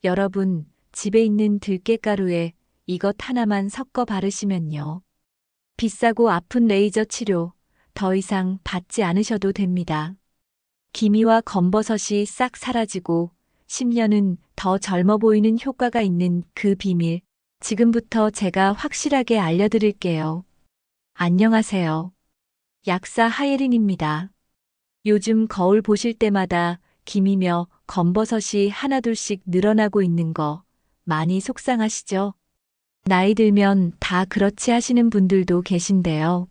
여러분, 집에 있는 들깨가루에 이것 하나만 섞어 바르시면요. 비싸고 아픈 레이저 치료 더 이상 받지 않으셔도 됩니다. 기미와 검버섯이 싹 사라지고 10년은 더 젊어 보이는 효과가 있는 그 비밀, 지금부터 제가 확실하게 알려드릴게요. 안녕하세요. 약사 하예린입니다. 요즘 거울 보실 때마다 기미며 검버섯이 하나둘씩 늘어나고 있는 거 많이 속상하시죠? 나이 들면 다 그렇지 하시는 분들도 계신데요.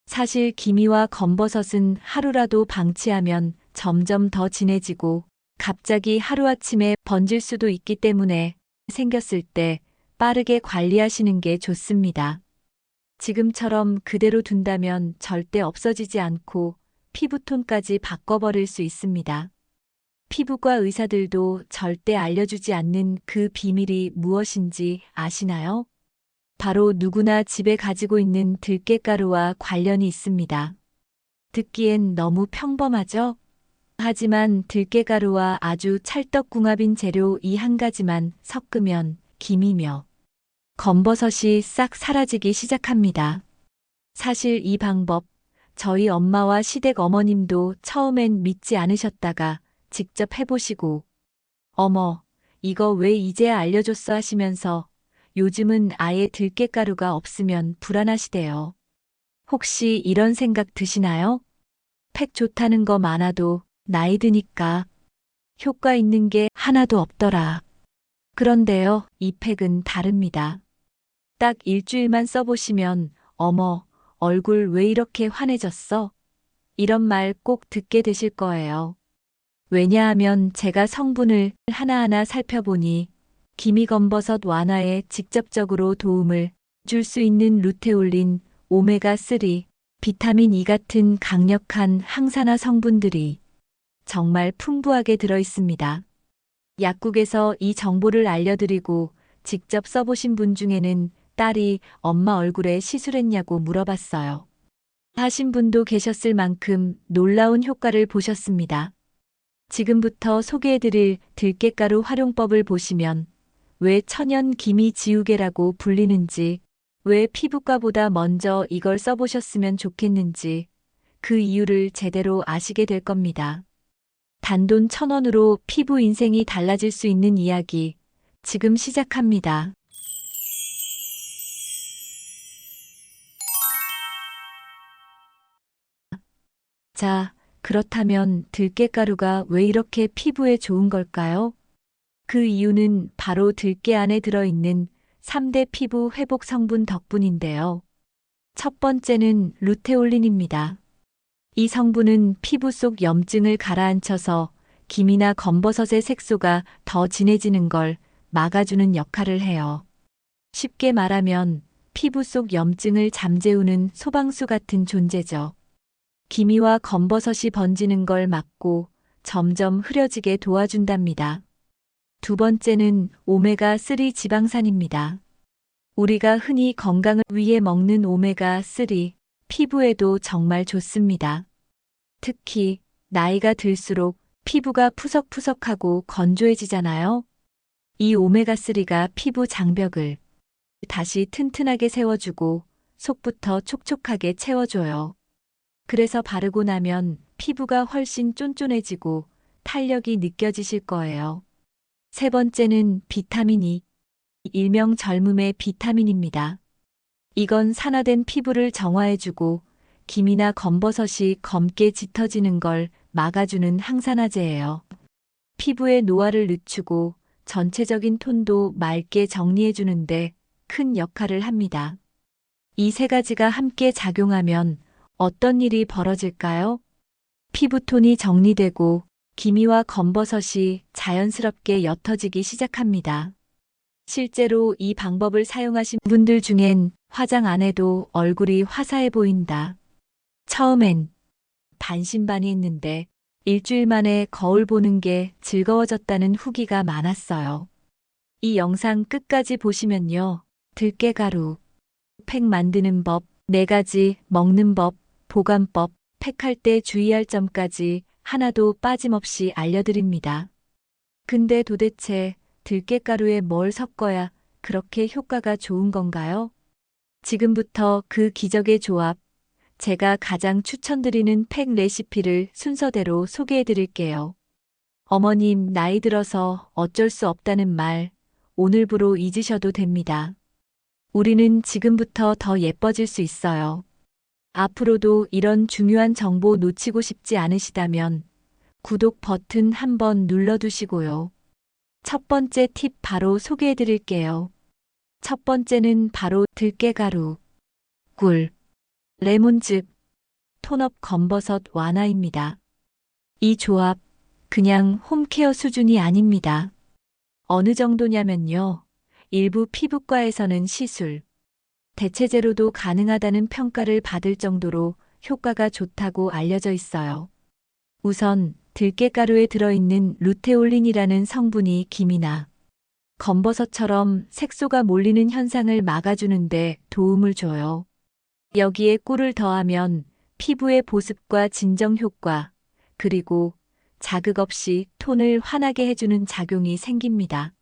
사실 기미와 검버섯은 하루라도 방치하면 점점 더 진해지고 갑자기 하루아침에 번질 수도 있기 때문에 생겼을 때 빠르게 관리하시는 게 좋습니다. 지금처럼 그대로 둔다면 절대 없어지지 않고 피부톤까지 바꿔버릴 수 있습니다. 피부과 의사들도 절대 알려주지 않는 그 비밀이 무엇인지 아시나요? 바로 누구나 집에 가지고 있는 들깨가루와 관련이 있습니다. 듣기엔 너무 평범하죠? 하지만 들깨가루와 아주 찰떡궁합인 재료 이 한 가지만 섞으면 기미며 검버섯이 싹 사라지기 시작합니다. 사실 이 방법, 저희 엄마와 시댁 어머님도 처음엔 믿지 않으셨다가 직접 해보시고, 어머, 이거 왜 이제야 알려줬어 하시면서 요즘은 아예 들깨가루가 없으면 불안하시대요. 혹시 이런 생각 드시나요? 팩 좋다는 거 많아도 나이 드니까 효과 있는 게 하나도 없더라. 그런데요, 이 팩은 다릅니다. 딱 일주일만 써보시면, 어머, 얼굴 왜 이렇게 환해졌어? 이런 말 꼭 듣게 되실 거예요. 왜냐하면 제가 성분을 하나하나 살펴보니 기미검버섯 완화에 직접적으로 도움을 줄 수 있는 루테올린, 오메가3, 비타민 E 같은 강력한 항산화 성분들이 정말 풍부하게 들어 있습니다. 약국에서 이 정보를 알려드리고 직접 써보신 분 중에는 딸이 엄마 얼굴에 시술했냐고 물어봤어요. 하신 분도 계셨을 만큼 놀라운 효과를 보셨습니다. 지금부터 소개해드릴 들깨가루 활용법을 보시면 왜 천연 기미 지우개라고 불리는지, 왜 피부과보다 먼저 이걸 써보셨으면 좋겠는지 그 이유를 제대로 아시게 될 겁니다. 단돈 1,000원으로 피부 인생이 달라질 수 있는 이야기, 지금 시작합니다. 자, 그렇다면 들깨가루가 왜 이렇게 피부에 좋은 걸까요? 그 이유는 바로 들깨 안에 들어있는 3대 피부 회복 성분 덕분인데요. 첫 번째는 루테올린입니다. 이 성분은 피부 속 염증을 가라앉혀서 기미나 검버섯의 색소가 더 진해지는 걸 막아주는 역할을 해요. 쉽게 말하면 피부 속 염증을 잠재우는 소방수 같은 존재죠. 기미와 검버섯이 번지는 걸 막고 점점 흐려지게 도와준답니다. 두 번째는 오메가3 지방산입니다. 우리가 흔히 건강을 위해 먹는 오메가3, 피부에도 정말 좋습니다. 특히 나이가 들수록 피부가 푸석푸석하고 건조해지잖아요. 이 오메가3가 피부 장벽을 다시 튼튼하게 세워주고 속부터 촉촉하게 채워줘요. 그래서 바르고 나면 피부가 훨씬 쫀쫀해지고 탄력이 느껴지실 거예요. 세 번째는 비타민 E, 일명 젊음의 비타민입니다. 이건 산화된 피부를 정화해주고 기미나 검버섯이 검게 짙어지는 걸 막아주는 항산화제예요. 피부의 노화를 늦추고 전체적인 톤도 맑게 정리해주는데 큰 역할을 합니다. 이 세 가지가 함께 작용하면 어떤 일이 벌어질까요? 피부톤이 정리되고 기미와 검버섯이 자연스럽게 옅어지기 시작합니다. 실제로 이 방법을 사용하신 분들 중엔 화장 안 해도 얼굴이 화사해 보인다. 처음엔 반신반의했는데 일주일 만에 거울 보는 게 즐거워졌다는 후기가 많았어요. 이 영상 끝까지 보시면요. 들깨가루, 팩 만드는 법, 4가지, 먹는 법, 보관법, 팩할 때 주의할 점까지 하나도 빠짐없이 알려드립니다. 근데 도대체 들깨가루에 뭘 섞어야 그렇게 효과가 좋은 건가요? 지금부터 그 기적의 조합, 제가 가장 추천드리는 팩 레시피를 순서대로 소개해 드릴게요. 어머님, 나이 들어서 어쩔 수 없다는 말, 오늘부로 잊으셔도 됩니다. 우리는 지금부터 더 예뻐질 수 있어요. 앞으로도 이런 중요한 정보 놓치고 싶지 않으시다면 구독 버튼 한번 눌러두시고요. 첫 번째 팁 바로 소개해 드릴게요. 첫 번째는 바로 들깨가루, 꿀, 레몬즙, 톤업 검버섯 완화입니다. 이 조합, 그냥 홈케어 수준이 아닙니다. 어느 정도냐면요. 일부 피부과에서는 시술, 대체제로도 가능하다는 평가를 받을 정도로 효과가 좋다고 알려져 있어요. 우선 들깨가루에 들어있는 루테올린이라는 성분이 김이나 검버섯처럼 색소가 몰리는 현상을 막아주는데 도움을 줘요. 여기에 꿀을 더하면 피부의 보습과 진정 효과, 그리고 자극 없이 톤을 환하게 해주는 작용이 생깁니다.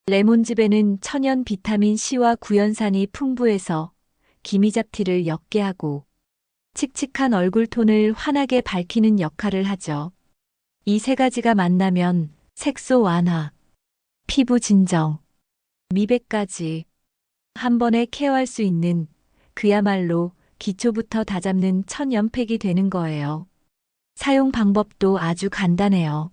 레몬즙에는 천연 비타민 C와 구연산이 풍부해서 기미잡티를 옅게 하고 칙칙한 얼굴 톤을 환하게 밝히는 역할을 하죠. 이 세 가지가 만나면 색소 완화, 피부 진정, 미백까지 한 번에 케어할 수 있는 그야말로 기초부터 다잡는 천연팩이 되는 거예요. 사용 방법도 아주 간단해요.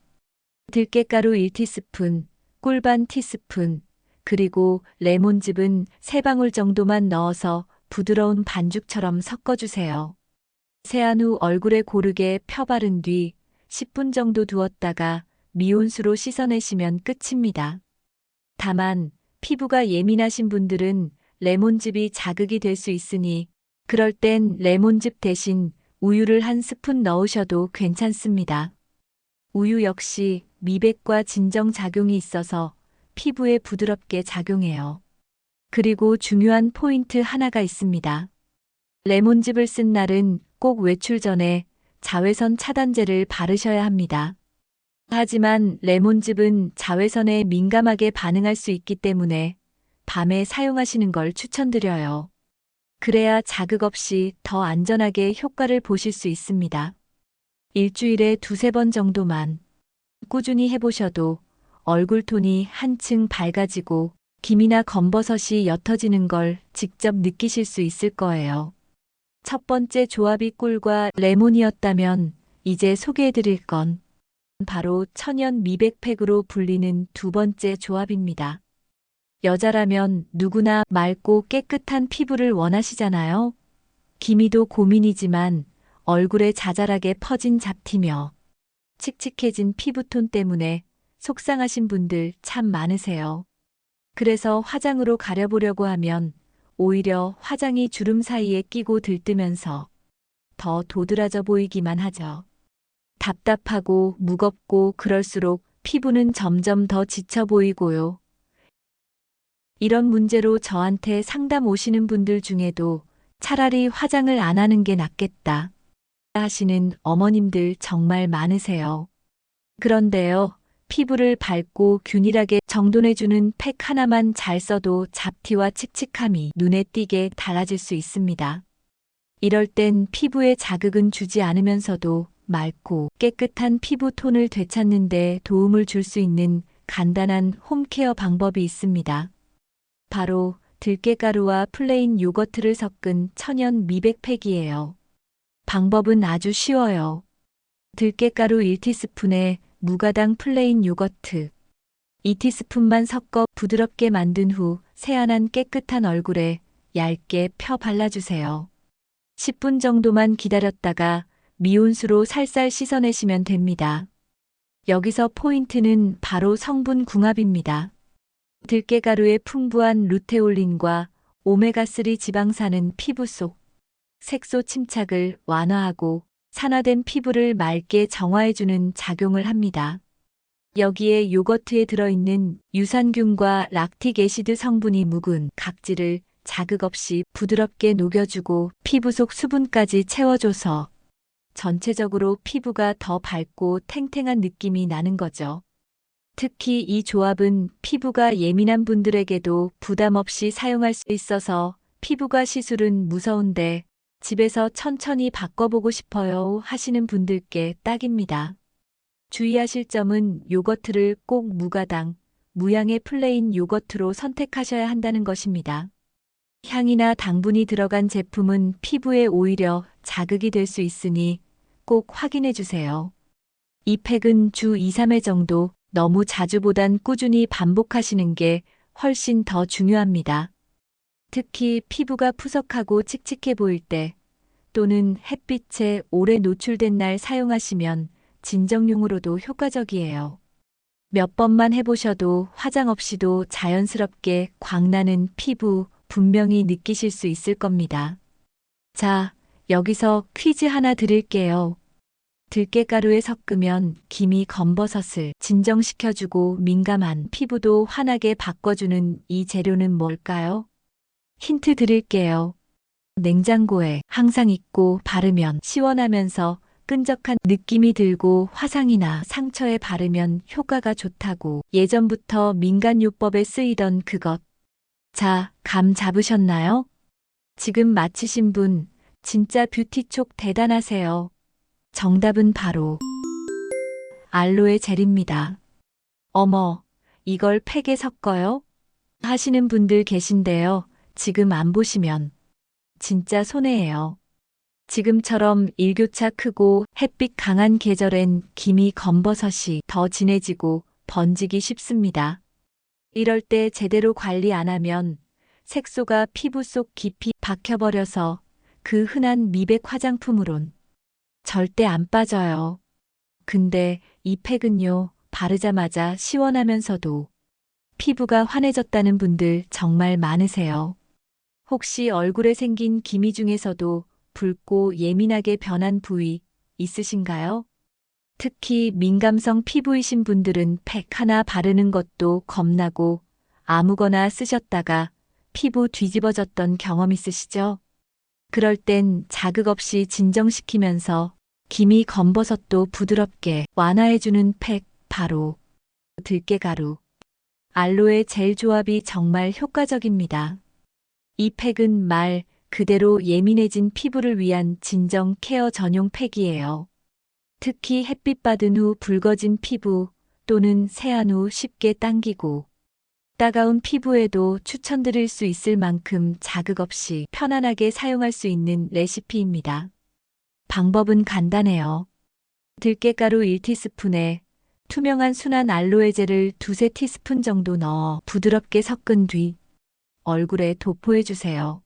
들깨가루 1티스푼, 꿀 반 티스푼, 그리고 레몬즙은 3방울 정도만 넣어서 부드러운 반죽처럼 섞어주세요. 세안 후 얼굴에 고르게 펴바른 뒤 10분 정도 두었다가 미온수로 씻어내시면 끝입니다. 다만 피부가 예민하신 분들은 레몬즙이 자극이 될 수 있으니 그럴 땐 레몬즙 대신 우유를 한 스푼 넣으셔도 괜찮습니다. 우유 역시 미백과 진정 작용이 있어서 피부에 부드럽게 작용해요. 그리고 중요한 포인트 하나가 있습니다. 레몬즙을 쓴 날은 꼭 외출 전에 자외선 차단제를 바르셔야 합니다. 하지만 레몬즙은 자외선에 민감하게 반응할 수 있기 때문에 밤에 사용하시는 걸 추천드려요. 그래야 자극 없이 더 안전하게 효과를 보실 수 있습니다. 일주일에 2~3번 정도만 꾸준히 해보셔도 얼굴 톤이 한층 밝아지고 김이나 검버섯이 옅어지는 걸 직접 느끼실 수 있을 거예요. 첫 번째 조합이 꿀과 레몬이었다면 이제 소개해드릴 건 바로 천연 미백팩으로 불리는 두 번째 조합입니다. 여자라면 누구나 맑고 깨끗한 피부를 원하시잖아요. 기미도 고민이지만 얼굴에 자잘하게 퍼진 잡티며 칙칙해진 피부톤 때문에 속상하신 분들 참 많으세요. 그래서 화장으로 가려보려고 하면 오히려 화장이 주름 사이에 끼고 들뜨면서 더 도드라져 보이기만 하죠. 답답하고 무겁고 그럴수록 피부는 점점 더 지쳐 보이고요. 이런 문제로 저한테 상담 오시는 분들 중에도 차라리 화장을 안 하는 게 낫겠다 하시는 어머님들 정말 많으세요. 그런데요, 피부를 밝고 균일하게 정돈해주는 팩 하나만 잘 써도 잡티와 칙칙함이 눈에 띄게 달라질 수 있습니다. 이럴 땐 피부에 자극은 주지 않으면서도 맑고 깨끗한 피부 톤을 되찾는 데 도움을 줄 수 있는 간단한 홈케어 방법이 있습니다. 바로 들깨가루와 플레인 요거트를 섞은 천연 미백팩이에요. 방법은 아주 쉬워요. 들깨가루 1티스푼에 무가당 플레인 요거트 2티스푼만 섞어 부드럽게 만든 후 세안한 깨끗한 얼굴에 얇게 펴 발라주세요. 10분 정도만 기다렸다가 미온수로 살살 씻어내시면 됩니다. 여기서 포인트는 바로 성분 궁합입니다. 들깨가루의 풍부한 루테올린과 오메가3 지방산은 피부 속 색소 침착을 완화하고 산화된 피부를 맑게 정화해주는 작용을 합니다. 여기에 요거트에 들어있는 유산균과 락틱 애시드 성분이 묵은 각질을 자극 없이 부드럽게 녹여주고 피부 속 수분까지 채워줘서 전체적으로 피부가 더 밝고 탱탱한 느낌이 나는 거죠. 특히 이 조합은 피부가 예민한 분들에게도 부담 없이 사용할 수 있어서 피부과 시술은 무서운데 집에서 천천히 바꿔보고 싶어요 하시는 분들께 딱입니다. 주의하실 점은 요거트를 꼭 무가당, 무향의 플레인 요거트로 선택하셔야 한다는 것입니다. 향이나 당분이 들어간 제품은 피부에 오히려 자극이 될 수 있으니 꼭 확인해 주세요. 이 팩은 주 2, 3회 정도 너무 자주보단 꾸준히 반복하시는 게 훨씬 더 중요합니다. 특히 피부가 푸석하고 칙칙해 보일 때 또는 햇빛에 오래 노출된 날 사용하시면 진정용으로도 효과적이에요. 몇 번만 해보셔도 화장 없이도 자연스럽게 광나는 피부 분명히 느끼실 수 있을 겁니다. 자, 여기서 퀴즈 하나 드릴게요. 들깨가루에 섞으면 기미 검버섯을 진정시켜주고 민감한 피부도 환하게 바꿔주는 이 재료는 뭘까요? 힌트 드릴게요. 냉장고에 항상 있고 바르면 시원하면서 끈적한 느낌이 들고 화상이나 상처에 바르면 효과가 좋다고 예전부터 민간요법에 쓰이던 그것. 자, 감 잡으셨나요? 지금 맞히신 분 진짜 뷰티촉 대단하세요. 정답은 바로 알로에 젤입니다. 어머, 이걸 팩에 섞어요? 하시는 분들 계신데요. 지금 안 보시면 진짜 손해예요. 지금처럼 일교차 크고 햇빛 강한 계절엔 기미 검버섯이 더 진해지고 번지기 쉽습니다. 이럴 때 제대로 관리 안 하면 색소가 피부 속 깊이 박혀버려서 그 흔한 미백 화장품으론 절대 안 빠져요. 근데 이 팩은요, 바르자마자 시원하면서도 피부가 환해졌다는 분들 정말 많으세요. 혹시 얼굴에 생긴 기미 중에서도 붉고 예민하게 변한 부위 있으신가요? 특히 민감성 피부이신 분들은 팩 하나 바르는 것도 겁나고 아무거나 쓰셨다가 피부 뒤집어졌던 경험 있으시죠? 그럴 땐 자극 없이 진정시키면서 기미 검버섯도 부드럽게 완화해주는 팩 바로 들깨가루, 알로에 젤 조합이 정말 효과적입니다. 이 팩은 말 그대로 예민해진 피부를 위한 진정 케어 전용 팩이에요. 특히 햇빛 받은 후 붉어진 피부 또는 세안 후 쉽게 당기고 따가운 피부에도 추천드릴 수 있을 만큼 자극 없이 편안하게 사용할 수 있는 레시피입니다. 방법은 간단해요. 들깨가루 1티스푼에 투명한 순한 알로에 젤을 2~3티스푼 정도 넣어 부드럽게 섞은 뒤 얼굴에 도포해주세요.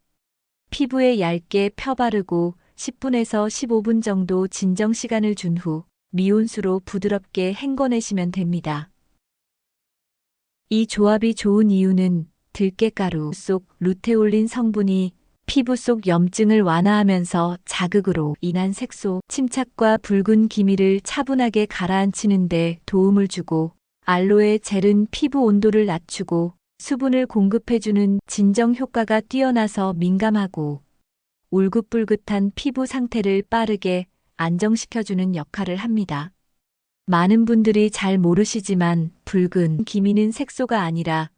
피부에 얇게 펴바르고 10분에서 15분 정도 진정 시간을 준 후 미온수로 부드럽게 헹궈내시면 됩니다. 이 조합이 좋은 이유는 들깨가루 속 루테올린 성분이 피부 속 염증을 완화하면서 자극으로 인한 색소 침착과 붉은 기미를 차분하게 가라앉히는 데 도움을 주고 알로에 젤은 피부 온도를 낮추고 수분을 공급해주는 진정 효과가 뛰어나서 민감하고 울긋불긋한 피부 상태를 빠르게 안정시켜주는 역할을 합니다. 많은 분들이 잘 모르시지만 붉은 기미는 색소가 아니라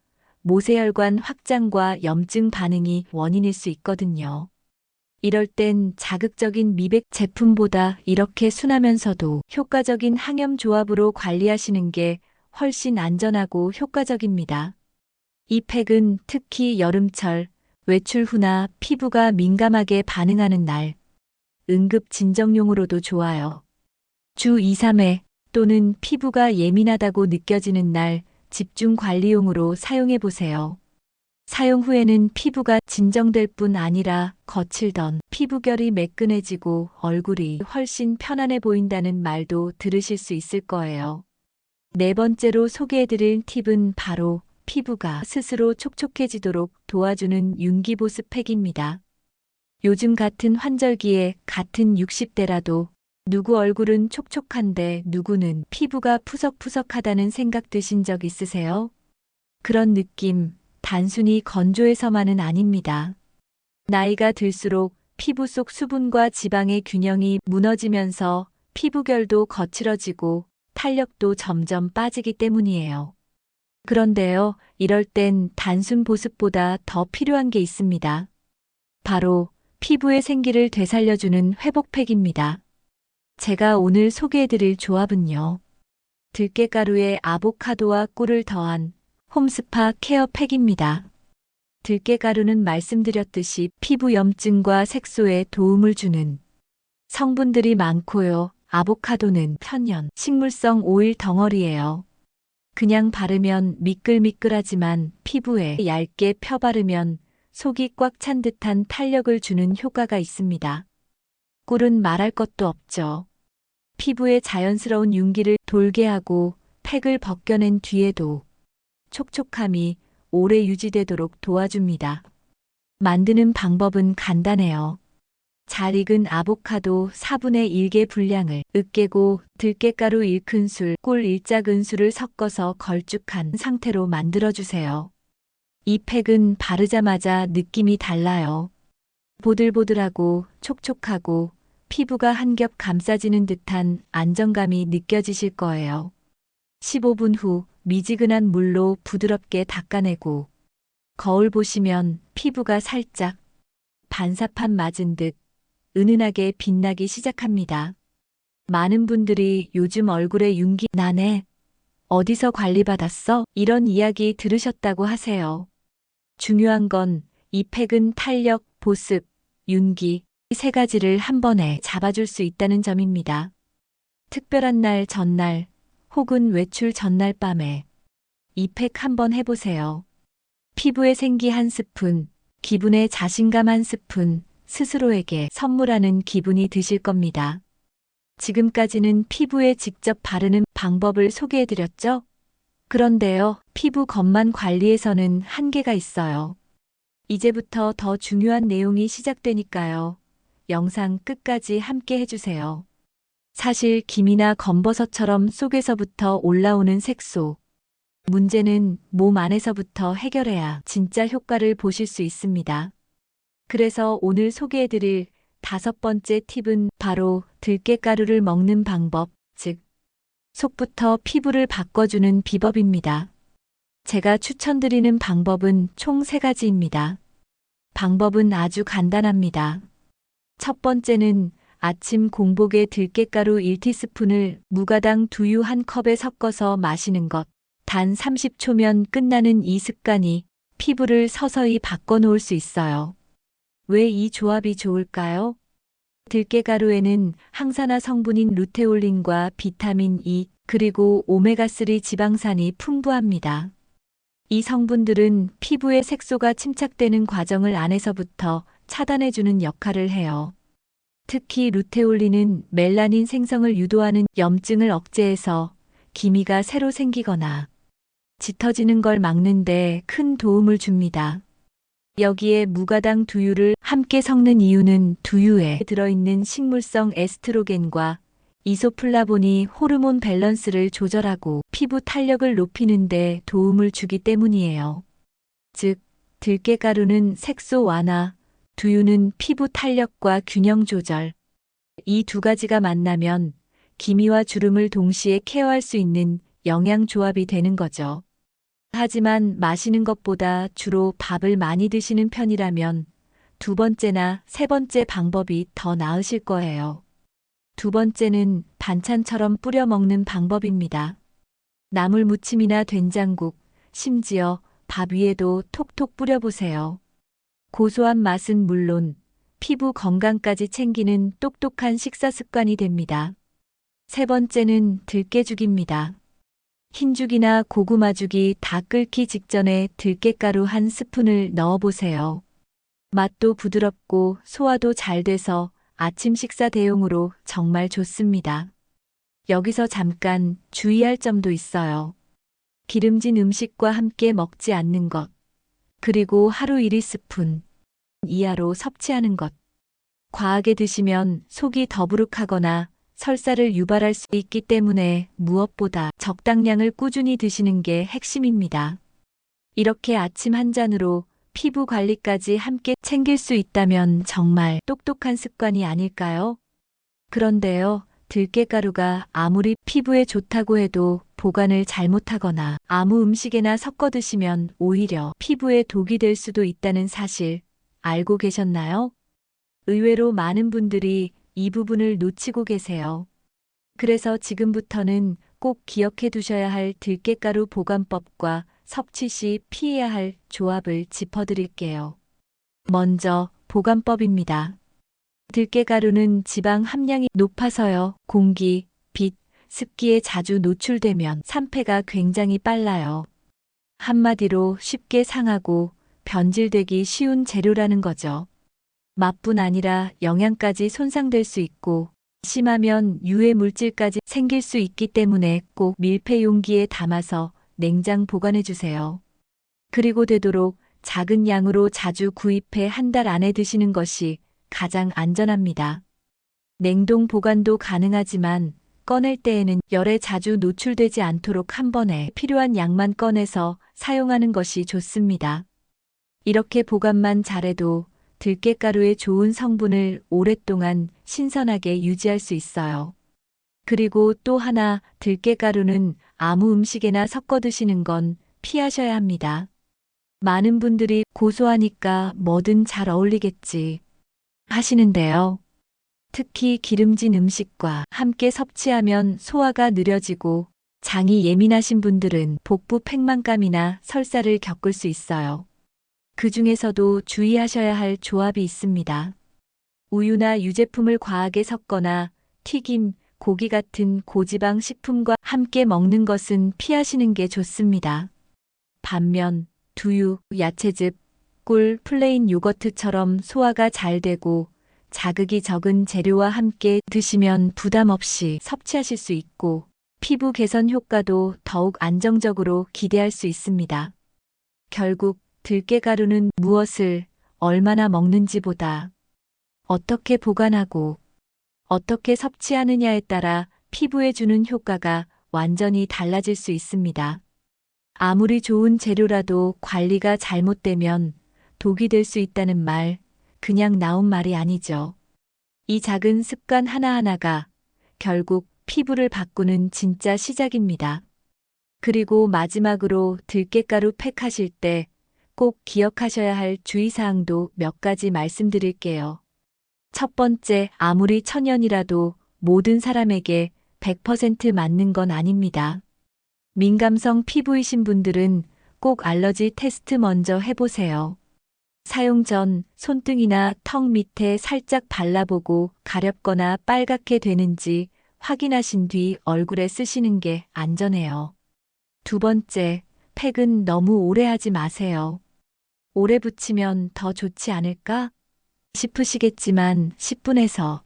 모세혈관 확장과 염증 반응이 원인일 수 있거든요. 이럴 땐 자극적인 미백 제품보다 이렇게 순하면서도 효과적인 항염 조합으로 관리하시는 게 훨씬 안전하고 효과적입니다. 이 팩은 특히 여름철, 외출 후나 피부가 민감하게 반응하는 날, 응급 진정용으로도 좋아요. 주 2, 3회 또는 피부가 예민하다고 느껴지는 날 집중 관리용으로 사용해 보세요. 사용 후에는 피부가 진정될 뿐 아니라 거칠던 피부결이 매끈해지고 얼굴이 훨씬 편안해 보인다는 말도 들으실 수 있을 거예요. 네 번째로 소개해드릴 팁은 바로 피부가 스스로 촉촉해지도록 도와주는 윤기보습팩입니다. 요즘 같은 환절기에 같은 60대라도 누구 얼굴은 촉촉한데 누구는 피부가 푸석푸석하다는 생각 드신 적 있으세요? 그런 느낌 단순히 건조해서만은 아닙니다. 나이가 들수록 피부 속 수분과 지방의 균형이 무너지면서 피부결도 거칠어지고 탄력도 점점 빠지기 때문이에요. 그런데요, 이럴 땐 단순 보습보다 더 필요한 게 있습니다. 바로 피부의 생기를 되살려주는 회복팩입니다. 제가 오늘 소개해드릴 조합은요. 들깨가루에 아보카도와 꿀을 더한 홈스파 케어 팩입니다. 들깨가루는 말씀드렸듯이 피부 염증과 색소에 도움을 주는 성분들이 많고요. 아보카도는 천연 식물성 오일 덩어리예요. 그냥 바르면 미끌미끌하지만 피부에 얇게 펴바르면 속이 꽉 찬 듯한 탄력을 주는 효과가 있습니다. 꿀은 말할 것도 없죠. 피부에 자연스러운 윤기를 돌게 하고 팩을 벗겨낸 뒤에도 촉촉함이 오래 유지되도록 도와줍니다. 만드는 방법은 간단해요. 잘 익은 아보카도 4분의 1개 분량을 으깨고 들깨가루 1큰술, 꿀 1작은술을 섞어서 걸쭉한 상태로 만들어주세요. 이 팩은 바르자마자 느낌이 달라요. 보들보들하고 촉촉하고 피부가 한 겹 감싸지는 듯한 안정감이 느껴지실 거예요. 15분 후 미지근한 물로 부드럽게 닦아내고 거울 보시면 피부가 살짝 반사판 맞은 듯 은은하게 빛나기 시작합니다. 많은 분들이 요즘 얼굴에 윤기 나네. 어디서 관리받았어? 이런 이야기 들으셨다고 하세요. 중요한 건 이 팩은 탄력, 보습, 윤기 이 세 가지를 한 번에 잡아줄 수 있다는 점입니다. 특별한 날 전날 혹은 외출 전날 밤에 이 팩 한번 해보세요. 피부에 생기 한 스푼, 기분에 자신감 한 스푼, 스스로에게 선물하는 기분이 드실 겁니다. 지금까지는 피부에 직접 바르는 방법을 소개해드렸죠? 그런데요, 피부 겉만 관리에서는 한계가 있어요. 이제부터 더 중요한 내용이 시작되니까요. 영상 끝까지 함께 해주세요. 사실 김이나 검버섯처럼 속에서부터 올라오는 색소. 문제는 몸 안에서부터 해결해야 진짜 효과를 보실 수 있습니다. 그래서 오늘 소개해드릴 5번째 팁은 바로 들깨가루를 먹는 방법, 즉 속부터 피부를 바꿔주는 비법입니다. 제가 추천드리는 방법은 총 3가지입니다. 방법은 아주 간단합니다. 첫 번째는 아침 공복에 들깨가루 1티스푼을 무가당 두유 1컵에 섞어서 마시는 것. 단 30초면 끝나는 이 습관이 피부를 서서히 바꿔놓을 수 있어요. 왜 이 조합이 좋을까요? 들깨가루에는 항산화 성분인 루테올린과 비타민 E, 그리고 오메가3 지방산이 풍부합니다. 이 성분들은 피부의 색소가 침착되는 과정을 안에서부터 차단해주는 역할을 해요. 특히 루테올린은 멜라닌 생성을 유도하는 염증을 억제해서 기미가 새로 생기거나 짙어지는 걸 막는 데 큰 도움을 줍니다. 여기에 무가당 두유를 함께 섞는 이유는 두유에 들어있는 식물성 에스트로겐과 이소플라본이 호르몬 밸런스를 조절하고 피부 탄력을 높이는 데 도움을 주기 때문이에요. 즉, 들깨가루는 색소 완화, 두유는 피부 탄력과 균형 조절. 이 2가지가 만나면 기미와 주름을 동시에 케어할 수 있는 영양 조합이 되는 거죠. 하지만 마시는 것보다 주로 밥을 많이 드시는 편이라면 2번째나 3번째 방법이 더 나으실 거예요. 2번째는 반찬처럼 뿌려 먹는 방법입니다. 나물 무침이나 된장국, 심지어 밥 위에도 톡톡 뿌려보세요. 고소한 맛은 물론 피부 건강까지 챙기는 똑똑한 식사 습관이 됩니다. 3번째는 들깨죽입니다. 흰죽이나 고구마죽이 다 끓기 직전에 들깨가루 1스푼을 넣어보세요. 맛도 부드럽고 소화도 잘 돼서 아침 식사 대용으로 정말 좋습니다. 여기서 잠깐 주의할 점도 있어요. 기름진 음식과 함께 먹지 않는 것, 그리고 하루 1스푼 이하로 섭취하는 것. 과하게 드시면 속이 더부룩하거나 설사를 유발할 수 있기 때문에 무엇보다 적당량을 꾸준히 드시는 게 핵심입니다. 이렇게 아침 한 잔으로 피부 관리까지 함께 챙길 수 있다면 정말 똑똑한 습관이 아닐까요? 그런데요, 들깨가루가 아무리 피부에 좋다고 해도 보관을 잘못하거나 아무 음식에나 섞어 드시면 오히려 피부에 독이 될 수도 있다는 사실 알고 계셨나요? 의외로 많은 분들이 이 부분을 놓치고 계세요. 그래서 지금부터는 꼭 기억해 두셔야 할 들깨가루 보관법과 섭취 시 피해야 할 조합을 짚어드릴게요. 먼저 보관법입니다. 들깨가루는 지방 함량이 높아서요. 공기, 빛, 습기에 자주 노출되면 산패가 굉장히 빨라요. 한마디로 쉽게 상하고 변질되기 쉬운 재료라는 거죠. 맛뿐 아니라 영양까지 손상될 수 있고 심하면 유해 물질까지 생길 수 있기 때문에 꼭 밀폐 용기에 담아서 냉장 보관해 주세요. 그리고 되도록 작은 양으로 자주 구입해 한 달 안에 드시는 것이 가장 안전합니다. 냉동 보관도 가능하지만 꺼낼 때에는 열에 자주 노출되지 않도록 한 번에 필요한 양만 꺼내서 사용하는 것이 좋습니다. 이렇게 보관만 잘해도 들깨가루의 좋은 성분을 오랫동안 신선하게 유지할 수 있어요. 그리고 또 하나, 들깨가루는 아무 음식에나 섞어 드시는 건 피하셔야 합니다. 많은 분들이 고소하니까 뭐든 잘 어울리겠지 하시는데요. 특히 기름진 음식과 함께 섭취하면 소화가 느려지고 장이 예민하신 분들은 복부 팽만감이나 설사를 겪을 수 있어요. 그 중에서도 주의하셔야 할 조합이 있습니다. 우유나 유제품을 과하게 섞거나 튀김, 고기 같은 고지방 식품과 함께 먹는 것은 피하시는 게 좋습니다. 반면 두유, 야채즙, 꿀, 플레인 요거트처럼 소화가 잘 되고 자극이 적은 재료와 함께 드시면 부담 없이 섭취하실 수 있고 피부 개선 효과도 더욱 안정적으로 기대할 수 있습니다. 결국 들깨가루는 무엇을 얼마나 먹는지보다 어떻게 보관하고 어떻게 섭취하느냐에 따라 피부에 주는 효과가 완전히 달라질 수 있습니다. 아무리 좋은 재료라도 관리가 잘못되면 독이 될 수 있다는 말, 그냥 나온 말이 아니죠. 이 작은 습관 하나하나가 결국 피부를 바꾸는 진짜 시작입니다. 그리고 마지막으로 들깨가루 팩하실 때 꼭 기억하셔야 할 주의사항도 몇 가지 말씀드릴게요. 첫 번째, 아무리 천연이라도 모든 사람에게 100% 맞는 건 아닙니다. 민감성 피부이신 분들은 꼭 알러지 테스트 먼저 해보세요. 사용 전 손등이나 턱 밑에 살짝 발라보고 가렵거나 빨갛게 되는지 확인하신 뒤 얼굴에 쓰시는 게 안전해요. 두 번째, 팩은 너무 오래 하지 마세요. 오래 붙이면 더 좋지 않을까 싶으시겠지만 10분에서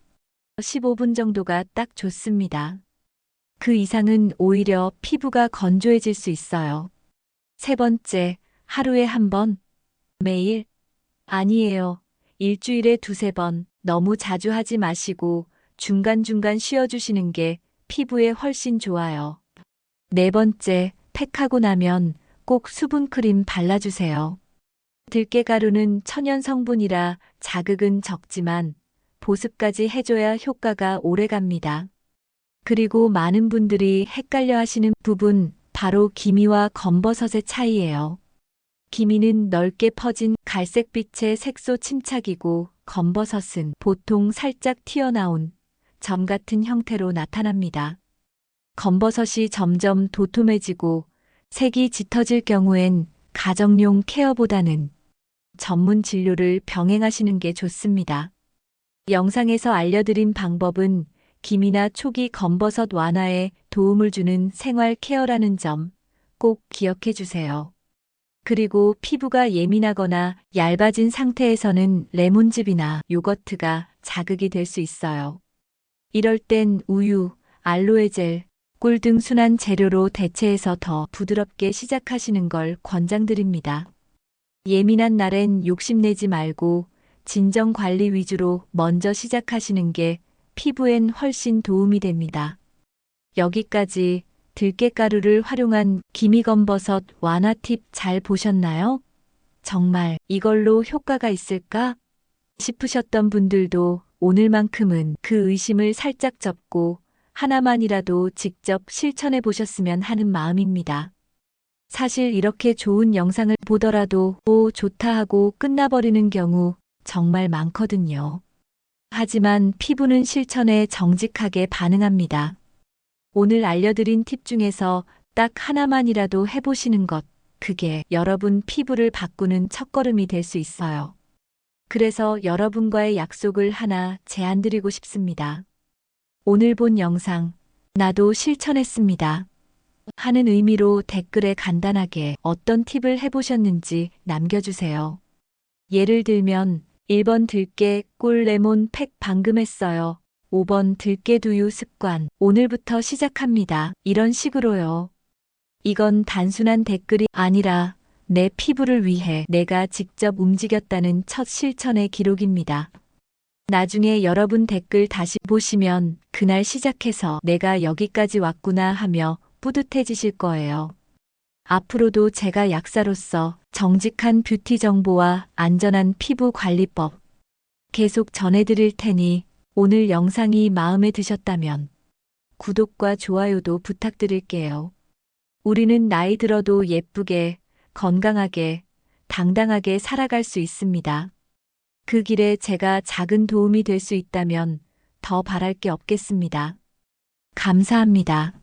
15분 정도가 딱 좋습니다. 그 이상은 오히려 피부가 건조해질 수 있어요. 세 번째, 하루에 한 번, 매일? 아니에요. 일주일에 두세 번, 너무 자주 하지 마시고 중간중간 쉬어주시는 게 피부에 훨씬 좋아요. 네 번째, 팩하고 나면 꼭 수분크림 발라주세요. 들깨가루는 천연 성분이라 자극은 적지만 보습까지 해줘야 효과가 오래갑니다. 그리고 많은 분들이 헷갈려 하시는 부분, 바로 기미와 검버섯의 차이예요. 기미는 넓게 퍼진 갈색빛의 색소 침착이고 검버섯은 보통 살짝 튀어나온 점 같은 형태로 나타납니다. 검버섯이 점점 도톰해지고 색이 짙어질 경우엔 가정용 케어보다는 전문 진료를 병행하시는 게 좋습니다. 영상에서 알려드린 방법은 기미나 초기 검버섯 완화에 도움을 주는 생활 케어라는 점 꼭 기억해 주세요. 그리고 피부가 예민하거나 얇아진 상태에서는 레몬즙이나 요거트가 자극이 될 수 있어요. 이럴 땐 우유, 알로에젤, 꿀 등 순한 재료로 대체해서 더 부드럽게 시작하시는 걸 권장드립니다. 예민한 날엔 욕심내지 말고 진정 관리 위주로 먼저 시작하시는 게 피부엔 훨씬 도움이 됩니다. 여기까지 들깨가루를 활용한 기미검버섯 완화 팁 잘 보셨나요? 정말 이걸로 효과가 있을까 싶으셨던 분들도 오늘만큼은 그 의심을 살짝 접고 하나만이라도 직접 실천해 보셨으면 하는 마음입니다. 사실 이렇게 좋은 영상을 보더라도 오, 좋다 하고 끝나버리는 경우 정말 많거든요. 하지만 피부는 실천에 정직하게 반응합니다. 오늘 알려드린 팁 중에서 딱 하나만이라도 해보시는 것, 그게 여러분 피부를 바꾸는 첫걸음이 될 수 있어요. 그래서 여러분과의 약속을 하나 제안드리고 싶습니다. 오늘 본 영상, 나도 실천했습니다. 하는 의미로 댓글에 간단하게 어떤 팁을 해보셨는지 남겨주세요. 예를 들면 1번 들깨 꿀 레몬 팩 방금 했어요. 5번 들깨 두유 습관 오늘부터 시작합니다. 이런 식으로요. 이건 단순한 댓글이 아니라 내 피부를 위해 내가 직접 움직였다는 첫 실천의 기록입니다. 나중에 여러분 댓글 다시 보시면 그날 시작해서 내가 여기까지 왔구나 하며 뿌듯해지실 거예요. 앞으로도 제가 약사로서 정직한 뷰티 정보와 안전한 피부 관리법 계속 전해드릴 테니 오늘 영상이 마음에 드셨다면 구독과 좋아요도 부탁드릴게요. 우리는 나이 들어도 예쁘게, 건강하게, 당당하게 살아갈 수 있습니다. 그 길에 제가 작은 도움이 될 수 있다면 더 바랄 게 없겠습니다. 감사합니다.